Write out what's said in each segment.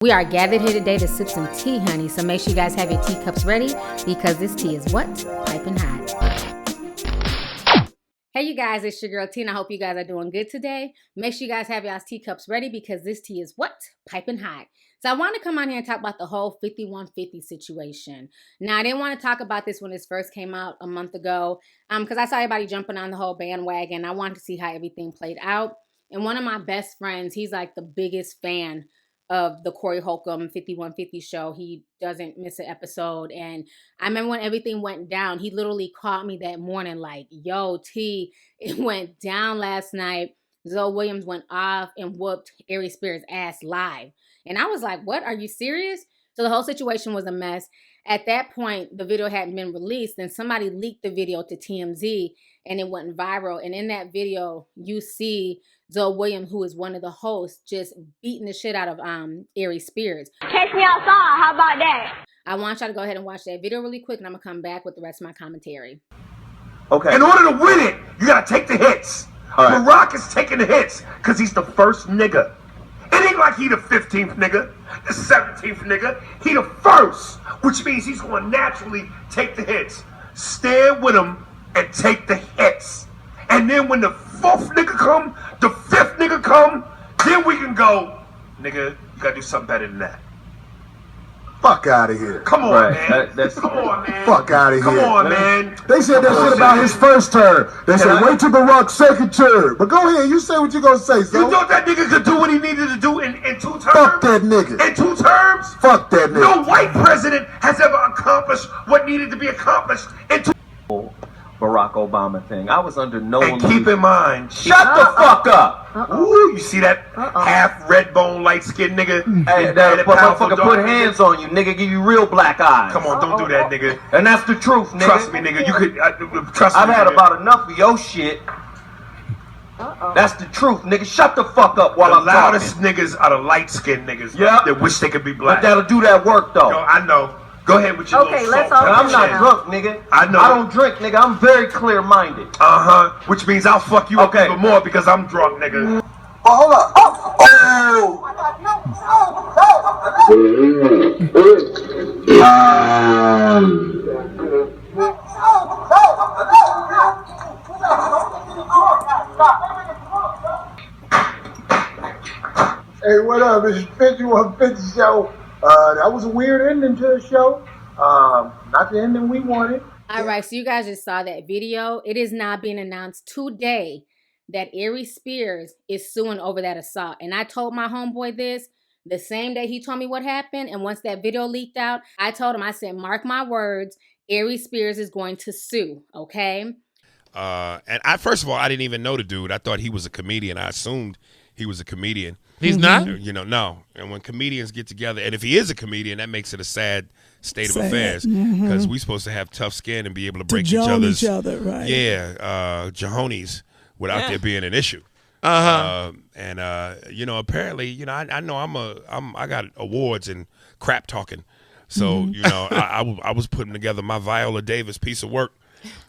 We are gathered here today to sip some tea, honey, so make sure you guys have your teacups ready because this tea is what? Piping hot. Hey, you guys, it's your girl T, and I hope you guys are doing good today. Make sure you guys have y'all's teacups ready because this tea is what? Piping hot. So I want to come on here and talk about the whole 5150 situation. Now, I didn't want to talk about this when this first came out a month ago because I saw everybody jumping on the whole bandwagon. I wanted to see how everything played out. And one of my best friends, he's like the biggest fan of the Corey Holcomb 5150 show. He doesn't miss an episode. And I remember when everything went down, he literally called me that morning like, yo, T, it went down last night. Zoe Williams went off and whooped Aries Spears' ass live. And I was like, what? Are you serious? So the whole situation was a mess. At that point, the video hadn't been released, and somebody leaked the video to TMZ, and it went viral. And in that video, you see Zoe Williams, who is one of the hosts, just beating the shit out of Aries Spears. Catch me outside. How about that? I want y'all to go ahead and watch that video really quick, and I'm going to come back with the rest of my commentary. Okay. In order to win it, you got to take the hits. All right. Barack is taking the hits because he's the first nigga. It ain't like he the 15th nigga, the 17th nigga. He the first, which means he's going to naturally take the hits. Stand with him and take the hits. And then when the fourth nigga come, the fifth nigga come, then we can go, nigga, you got to do something better than that. Fuck out of here. Come on, Right. man. Come on, man. Fuck out of Come here. on, man. They said that shit about his first term. They said wait till Barack's second term. But go ahead, you say what you gonna say, You son. thought that nigga could do what he needed to do in 2 terms? Fuck that nigga. In 2 terms? Fuck that No nigga. white president has ever accomplished what needed to be accomplished in 2. Barack Obama thing. I was under no And keep illusion. in mind, Shut the fuck up! ooh, you see that half red bone, light skinned nigga? Hey, And that powerful motherfucker dark put nigga? hands on you, nigga. Give you real black eyes. Come on, don't do that, nigga. And that's the truth, nigga. Trust me, nigga. You could trust me. I've had nigga. about enough of your shit. That's the truth, nigga. Shut the fuck up while The I'm loudest talking. niggas are the light skinned niggas Yep. that wish they could be But black. that'll do that work though. Yo, I know. Go ahead with your Okay, little let's salt. all And I'm sit not down. drunk, nigga. I know. I don't drink, nigga. I'm very clear-minded. Which means I'll fuck you up Okay. even more because I'm drunk, nigga. Oh, hold up. Hey, what up? It's 5150 show. That was a weird ending to the show. Not the ending we wanted. All right, so you guys just saw that video. It is now being announced today that Aries Spears is suing over that assault. And I told my homeboy this the same day he told me what happened. And once that video leaked out, I told him, I said, mark my words, Aries Spears is going to sue, okay? And I, first of all, I didn't even know the dude. I thought he was a comedian. I assumed he was a comedian. He's not? You know, no. And when comedians get together, and if he is a comedian, that makes it a sad state of affairs because we're supposed to have tough skin and be able to break each other's right? yeah, jahonies without there being an issue. And you know, apparently, you know, I know I got awards in crap talking, so you know, I was putting together my Viola Davis piece of work,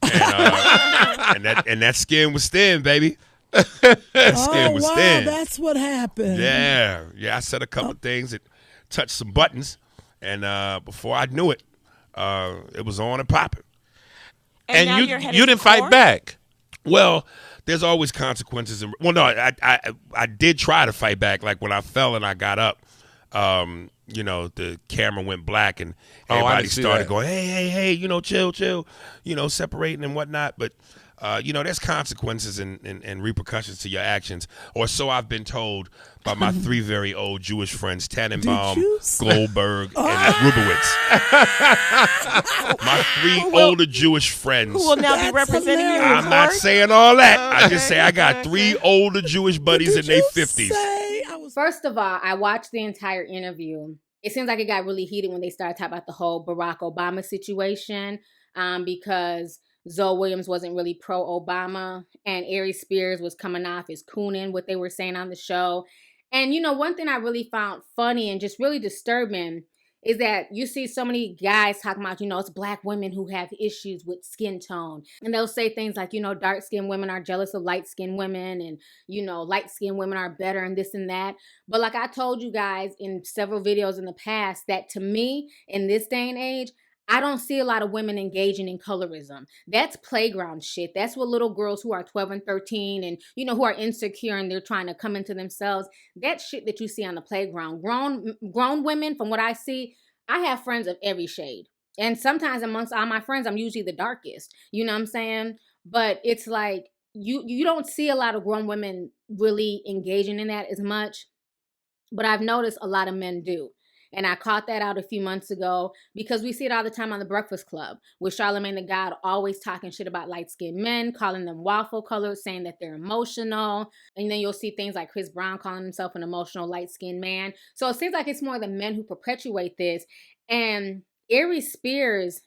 and that skin was thin, baby. That skin was thin. That's what happened. Yeah. I said a couple of things that touched some buttons, and before I knew it, it was on and popping. And you didn't fight back. Well, there's always consequences. Well, no, I did try to fight back. Like when I fell and I got up, you know, the camera went black and everybody started going, hey, you know, chill, you know, separating and whatnot. But you know, there's consequences and repercussions to your actions, or so I've been told by my 3 very old Jewish friends, Tannenbaum, Goldberg, and Rubowitz. My 3 older Jewish friends. Who will now be representing you in I'm court? not saying all that. I just say I got 3 older Jewish buddies in their 50s. First of all, I watched the entire interview. It seems like it got really heated when they started talking about the whole Barack Obama situation because Zoe Williams wasn't really pro-Obama and Aries Spears was coming off as cooning what they were saying on the show. And, you know, one thing I really found funny and just really disturbing is that you see so many guys talking about, it's black women who have issues with skin tone. And they'll say things like, dark-skinned women are jealous of light-skinned women, and, light-skinned women are better and this and that. But like I told you guys in several videos in the past, that to me, in this day and age, I don't see a lot of women engaging in colorism. That's playground shit. That's what little girls who are 12 and 13 and, who are insecure and they're trying to come into themselves. That shit that you see on the playground. Grown women, from what I see, I have friends of every shade. And sometimes amongst all my friends, I'm usually the darkest. You know what I'm saying? But it's like, you don't see a lot of grown women really engaging in that as much. But I've noticed a lot of men do. And I caught that out a few months ago because we see it all the time on the Breakfast Club with Charlamagne the God always talking shit about light-skinned men, calling them waffle colors, saying that they're emotional. And then you'll see things like Chris Brown calling himself an emotional light-skinned man. So it seems like it's more the men who perpetuate this. And Aries Spears'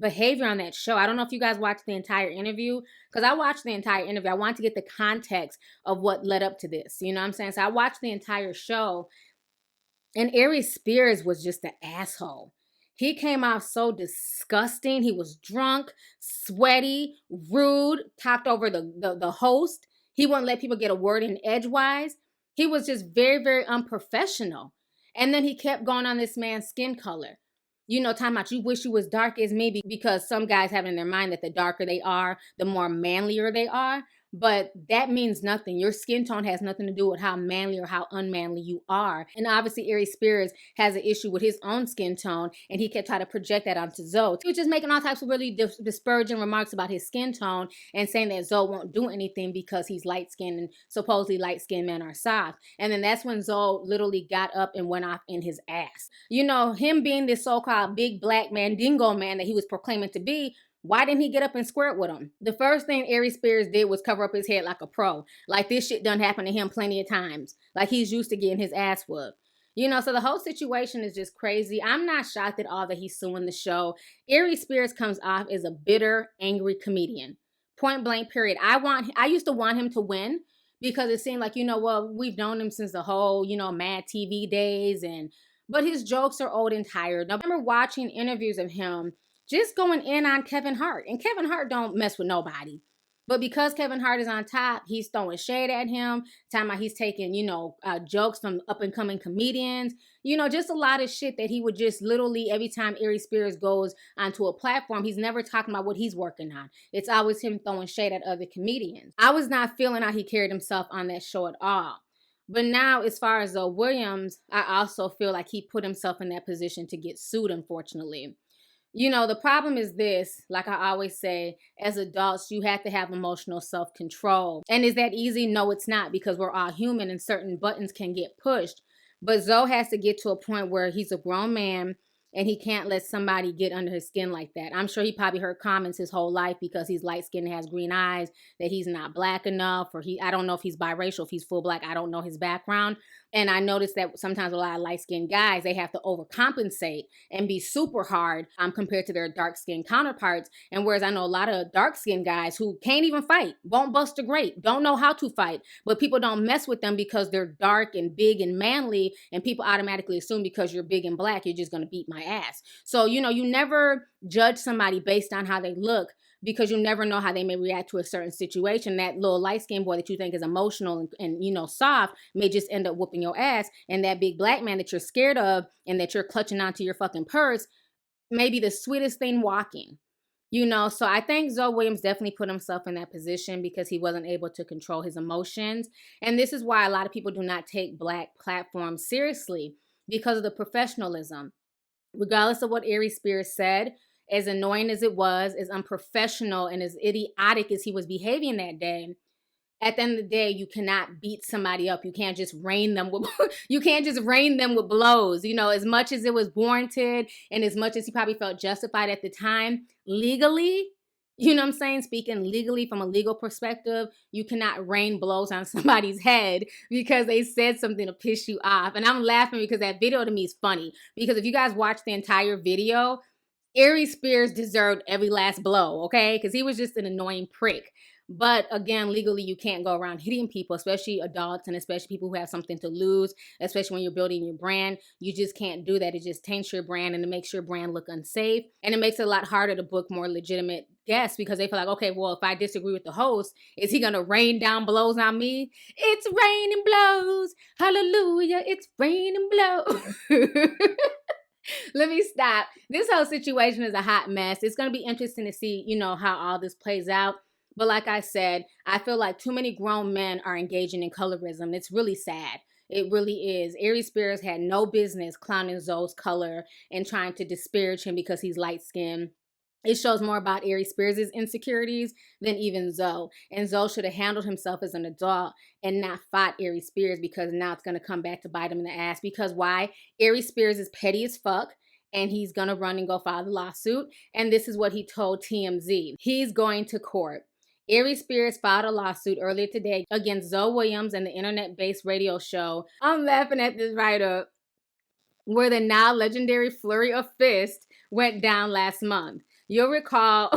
behavior on that show, I don't know if you guys watched the entire interview, because I watched the entire interview. I wanted to get the context of what led up to this. You know what I'm saying? So I watched the entire show. And Aries Spears was just an asshole. He came off so disgusting. He was drunk, sweaty, rude, talked over the host. He wouldn't let people get a word in edgewise. He was just very, very unprofessional. And then he kept going on this man's skin color. Talking about you wish you was dark as me, because some guys have in their mind that the darker they are, the more manlier they are. But that means nothing. Your skin tone has nothing to do with how manly or how unmanly you are. And obviously, Aries Spears has an issue with his own skin tone, and he kept trying to project that onto Zoe. He was just making all types of really disparaging remarks about his skin tone and saying that Zoe won't do anything because he's light-skinned and supposedly light-skinned men are soft. And then that's when Zoe literally got up and went off in his ass. Him being this so-called big black man, dingo man that he was proclaiming to be, why didn't he get up and square it with him? The first thing Aries Spears did was cover up his head like a pro. Like this shit done happened to him plenty of times. Like he's used to getting his ass whooped. So the whole situation is just crazy. I'm not shocked at all that he's suing the show. Aries Spears comes off as a bitter, angry comedian. Point blank, period. I used to want him to win because it seemed like, we've known him since the whole, Mad TV days. But his jokes are old and tired. Now, I remember watching interviews of him just going in on Kevin Hart. And Kevin Hart don't mess with nobody. But because Kevin Hart is on top, he's throwing shade at him. Talking about he's taking, jokes from up-and-coming comedians. Just a lot of shit that he would just literally, every time Aries Spears goes onto a platform, he's never talking about what he's working on. It's always him throwing shade at other comedians. I was not feeling how he carried himself on that show at all. But now, as far as Zoe Williams, I also feel like he put himself in that position to get sued, unfortunately. The problem is this, like I always say, as adults, you have to have emotional self-control. And is that easy? No, it's not, because we're all human and certain buttons can get pushed. But Zoe has to get to a point where he's a grown man and he can't let somebody get under his skin like that. I'm sure he probably heard comments his whole life because he's light-skinned and has green eyes that he's not black enough, or I don't know if he's biracial, if he's full black. I don't know his background. And I noticed that sometimes a lot of light-skinned guys, they have to overcompensate and be super hard compared to their dark-skinned counterparts. And whereas I know a lot of dark-skinned guys who can't even fight, won't bust a grape, don't know how to fight, but people don't mess with them because they're dark and big and manly, and people automatically assume because you're big and black, you're just going to beat my ass. So, you never judge somebody based on how they look, because you never know how they may react to a certain situation. That little light-skinned boy that you think is emotional and soft may just end up whooping your ass. And that big black man that you're scared of and that you're clutching onto your fucking purse may be the sweetest thing walking. So I think Zoe Williams definitely put himself in that position because he wasn't able to control his emotions. And this is why a lot of people do not take black platforms seriously, because of the professionalism. Regardless of what Aries Spears said, as annoying as it was, as unprofessional and as idiotic as he was behaving that day, at the end of the day, you cannot beat somebody up. You can't just rain them with blows. As much as it was warranted and as much as he probably felt justified at the time, legally, speaking legally from a legal perspective, you cannot rain blows on somebody's head because they said something to piss you off. And I'm laughing because that video to me is funny, because if you guys watch the entire video, Aries Spears deserved every last blow, okay? Because he was just an annoying prick. But again, legally, you can't go around hitting people, especially adults and especially people who have something to lose, especially when you're building your brand. You just can't do that. It just taints your brand and it makes your brand look unsafe. And it makes it a lot harder to book more legitimate guests because they feel like, okay, well, if I disagree with the host, is he going to rain down blows on me? It's raining blows. Hallelujah. It's raining blows. Let me stop. This whole situation is a hot mess. It's going to be interesting to see, how all this plays out. But like I said, I feel like too many grown men are engaging in colorism. It's really sad. It really is. Aries Spears had no business clowning Zoe's color and trying to disparage him because he's light-skinned. It shows more about Aries Spears' insecurities than even Zoe. And Zoe should have handled himself as an adult and not fought Aries Spears because now it's going to come back to bite him in the ass. Because why? Aries Spears is petty as fuck. And he's going to run and go file the lawsuit. And this is what he told TMZ. He's going to court. Aries Spears filed a lawsuit earlier today against Zoe Williams and the internet-based radio show. I'm laughing at this write-up where the now legendary flurry of fists went down last month. You'll recall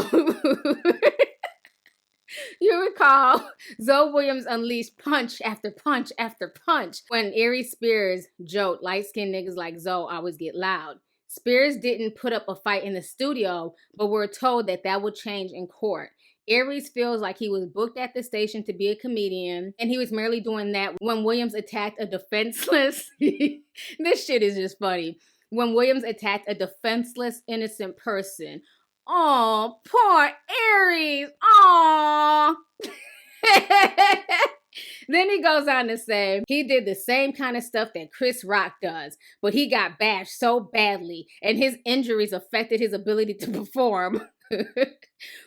Zoe Williams unleashed punch after punch after punch when Aries Spears joked light-skinned niggas like Zoe always get loud. Spears didn't put up a fight in the studio, but we're told that would change in court. Aries feels like he was booked at the station to be a comedian, and he was merely doing that when Williams attacked a defenseless... This shit is just funny. When Williams attacked a defenseless, innocent person. Oh, poor Aries. Aw. Then he goes on to say he did the same kind of stuff that Chris Rock does, but he got bashed so badly, and his injuries affected his ability to perform.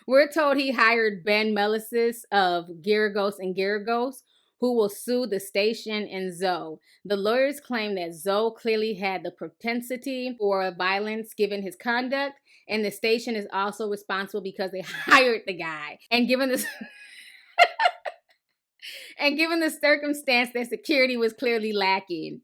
We're told he hired Ben Melisis of Garagos and Garagos, who will sue the station and Zoe. The lawyers claim that Zoe clearly had the propensity for violence given his conduct, and the station is also responsible because they hired the guy. And given this... And given the circumstance that security was clearly lacking.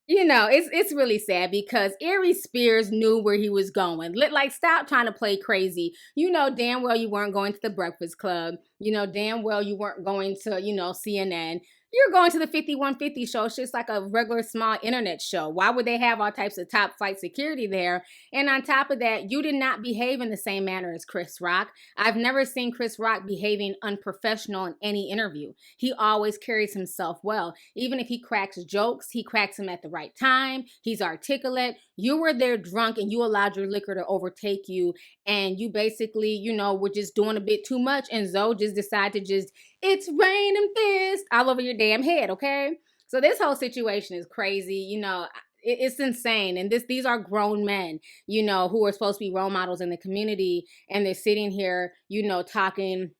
It's really sad because Aries Spears knew where he was going. Like, stop trying to play crazy. Damn well you weren't going to the Breakfast Club. Damn well you weren't going to, CNN. You're going to the 5150 show. It's just like a regular small internet show. Why would they have all types of top flight security there? And on top of that, you did not behave in the same manner as Chris Rock. I've never seen Chris Rock behaving unprofessional in any interview. He always carries himself well. Even if he cracks jokes, he cracks them at the right time. He's articulate. You were there drunk and you allowed your liquor to overtake you. And you basically, were just doing a bit too much. And Zoe just decided to it's raining fist all over your damn head, okay? So this whole situation is crazy. It's insane. And these are grown men, who are supposed to be role models in the community. And they're sitting here, talking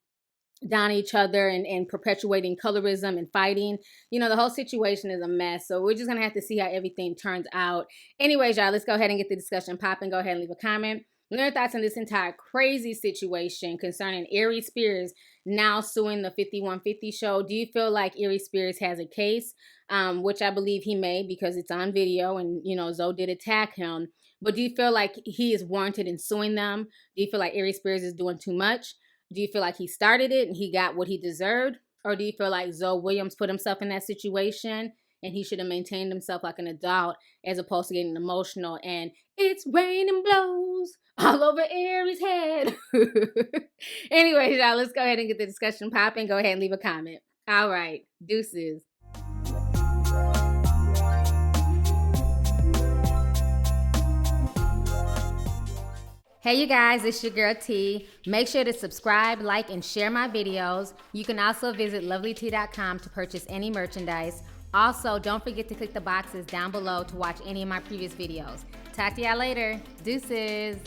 down each other and perpetuating colorism and fighting. The whole situation is a mess. So we're just going to have to see how everything turns out. Anyways, y'all, let's go ahead and get the discussion popping. Go ahead and leave a comment. What are your thoughts on this entire crazy situation concerning Aries Spears now suing the 5150 show? Do you feel like Aries Spears has a case, which I believe he may because it's on video and, Zoe did attack him. But do you feel like he is warranted in suing them? Do you feel like Aries Spears is doing too much? Do you feel like he started it and he got what he deserved? Or do you feel like Zoe Williams put himself in that situation and he should have maintained himself like an adult as opposed to getting emotional and it's raining blows all over Aries' head? Anyways, y'all, let's go ahead and get the discussion popping. Go ahead and leave a comment. All right. Deuces. Hey you guys, it's your girl T. Make sure to subscribe, like, and share my videos. You can also visit Lovelyti.com to purchase any merchandise. Also, don't forget to click the boxes down below to watch any of my previous videos. Talk to y'all later. Deuces.